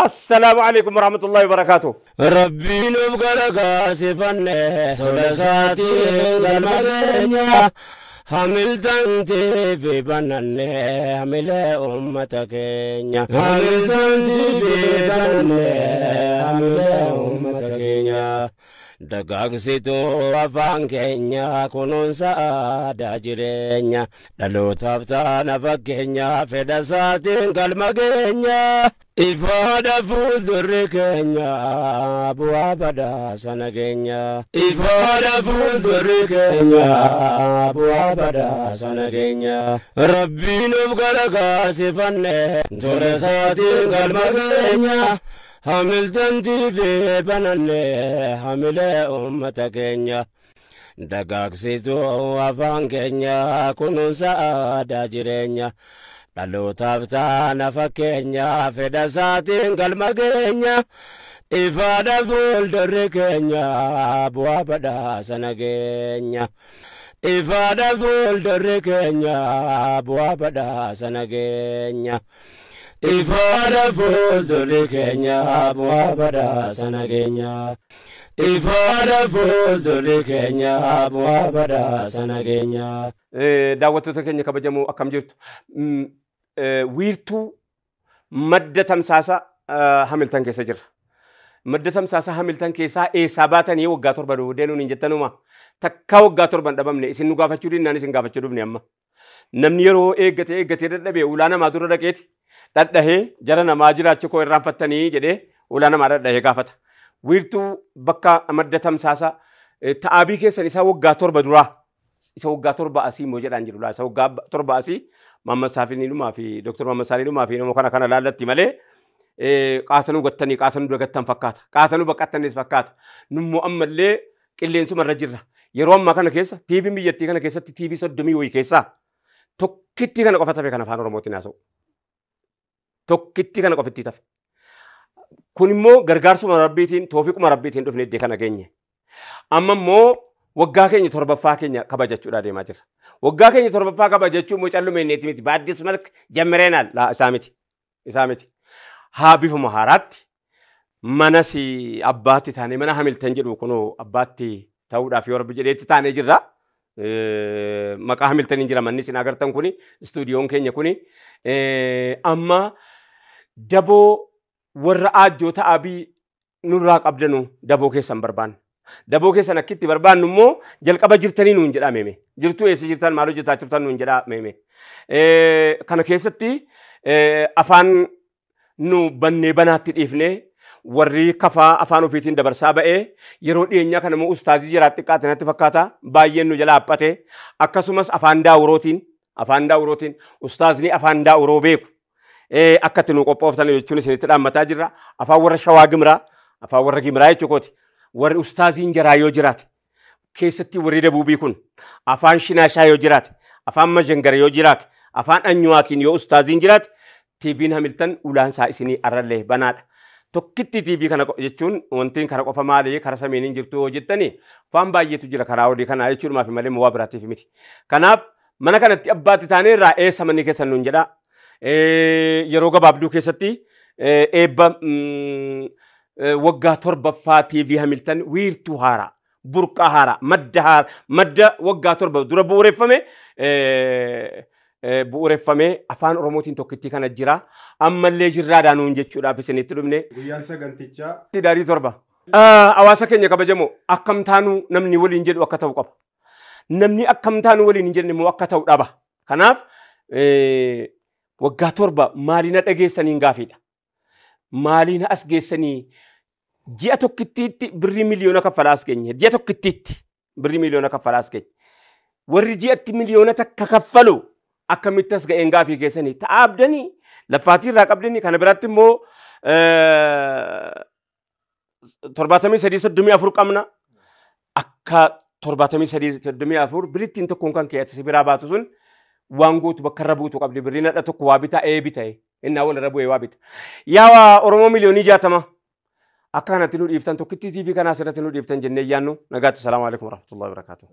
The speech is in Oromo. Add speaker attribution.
Speaker 1: السلام عليكم ورحمة الله وبركاته.
Speaker 2: ربي نبغلك سفنه تلساتي المدنيا حمل تنتي في بنانه حمل أمتك حمل تنتي في بنانه حمل أمتك dagaagsituu afaan keenya kunuunsa aadaa jireenya dhalootaaf nafa keenya fedha isaatiin galma keenya ifaadha fuuldurri keenya bu'aa badhaasa nageenya ifaadha fuuldurri keenya bu'aa badhaasa nageenya rabbiin of gargaarsifanne tola isaatiin galma keenya hamiltanti fi bananne hamile ummata keenya dagaagsituu afaan keenya kunuunsa aadaa jireenya dhalootaaf nafa keenya fedha isaatiin galma keenya ifaadha fuuldurri keenya bu'aa badhaasa nageenya ifaadha fuuldurri keenya bu'aa badhaasa nageenya ifaadha fuuldurri keenya bu'aa badhaasa nageenya ifaadha fuuldurri keenya bu'aa badhaasa nageenya.
Speaker 1: daawwattoota keenya kabajamoo akkam jirtu wiirtuu madda tamsaasa Hamilton keessa jirra. Madda tamsaasa Hamilton keessaa eessaa baatanii waggaa 7 deemuun hin jettanuma takka waggaa 7 dhabamne isin nu gaafachuu dinnaan isin gaafachuu dhufne amma namni yeroo eeggatee dadhabee ulaa namaa dura dhaqeeti dhadhahee jara namaa jiraachuu koo irraanfattanii jedhee ulaa namaa dhadhahee gaafata. Wiirtuu bakka madda tamsaasa ta'aabii keessan isaa waggaa 7 duraa isa waggaa 7 asii moo jedhaan jiru isa waggaa 7 asii Maamad Saafii dhumaa fi Dr. Maamad Saafii dhumaa fi nama kana laallatti malee qaasanuu gattanii qaasanuu dagattan fakkaata qaasanuu baqattanis fakkaata nummoo ammallee qilleensuma irra jirra yeroo ammaa kana keessa TV biyyattii kana keessatti TV 30 wayii keessaa tokkitti kana qofa tafe kan afaan Oromootiin haasa'u tokkitti kana qofitti tafe kun immoo gargaarsuma rabbiitiin toofiquma rabbiitiin dhufne iddee kana geenye amma immoo waggaa keenya 7ffaa keenya kabajachuudha deemaa jirra waggaa keenya 7ffaa kabajachuun moo calluma inni miti baaddis malk jammereenal la isaa miti haa bifuma haaraatti mana si abbaatti taane mana Hamilton jedhu kunoo abbaatti ta'uudhaaf yoo rabbi jedheetti taane jirra. Maqaa Hamilton jira manni isin agartan kuni istuudiyoon keenya kuni amma daboo warra aajjoo ta'aabii nurraa qabdanu daboo keessan barbaanna. Daboo keessan akkitti barbaannu immoo jalqaba jirtanii nuun jedhaa meeme. Jirtuu eessa jirtan maal hojjetaa jirtan nuun jedhaa meeme. Kana keessatti afaan nu bannee banaatti dhiifnee warri kafaa afaan ofiitiin dabarsaa ba'ee yeroo dhiyeenyaa kana immoo ustaazii jiraatti xiqqaate natti fakkaata baay'een nu jala haphate akkasumas afaan daawurootiin ustaazni afaan daawuroo beeku akkatti nu qophooftan jechuun isinitti dhaammataa jirra afaan warra shawaa gimraa afaan warra gimraa jechuukooti warri ustaaziin jaraa yoo jiraate keessatti warri dabuubii kun afaan shinaashaa yoo jiraate afaan majangara yoo jiraate afaan anyuwaakiin yoo ustaaziin jiraate TV'n Hamilton ulaansaa isinii arrallee banaadha. Tokkitti TV kana jechuun wantiin kana qofa maali kara samiiniin jirtu hojjettanii afaan baay'eetu jira karaa odii kana jechuudhaaf malee waa biraatiif miti. Kanaaf mana kanatti abbaatti taanee irraa eessa manni keessan nuun jedha. Yeroo gabaabduu keessatti eebba waggaa 7ffaa TV Hamilton wiirtuu haaraa burqaa haaraa madda waggaa 7 dura bu'uureffamee afaan Oromootiin tokkitti kana jira ammallee jirraadhaa nuun jechuudhaaf isinitti dhufne
Speaker 3: guyyaan sagantichaa
Speaker 1: daarii 7 hawaasa keenya kabajamoo akkam taanu namni waliin jedhu akka ta'u qaba namni akkam taanu waliin hin jenne immoo akka ta'u dhaba kanaaf waggaa 7 maaliina dhageessaniin gaafiidha maaliina as geessanii ji'a tokkittiitti birrii miliyoona kaffalaas keenya ji'a tokkittiitti birrii miliyoona kaffalaas keenya warri ji'atti miliyoona takka kaffalu akkamittas ga'een gaafii keessanii ta'aabdanii laffaatii irraa qabdanii kana biraatti immoo 73 qabna akka 73 birittiin tokkoon kan keessa biraa baatu sun waan gootu bakka irra buutu qabdi birriin hadha tokko waa bitaa bita'e innaa wal irra bu'ee waa bita yaa Oromoo miliyoonii 60 akka kanatti nu dhiiftan tokkitti TV kanaa asirratti nu dhiiftan jennee yaannu nagaatti salaamu alaikum warahmatullahi wabarakatuh.